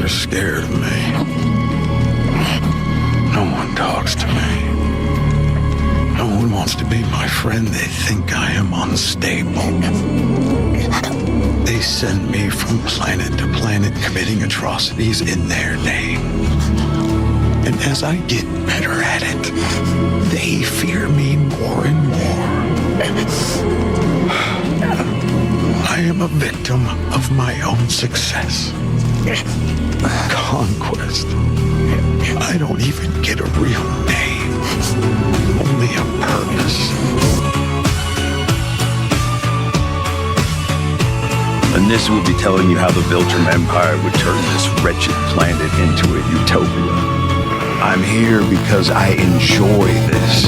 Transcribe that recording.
They're scared of me. No one talks to me. No one wants to be my friend. They think I am unstable. They send me from planet to planet committing atrocities in their name. And as I get better at it, they fear me more and more. I am a victim of my own success. Conquest. I don't even get a real name. Only a purpose. And this will be telling you how the Viltrum Empire would turn this wretched planet into a utopia. I'm here because I enjoy this.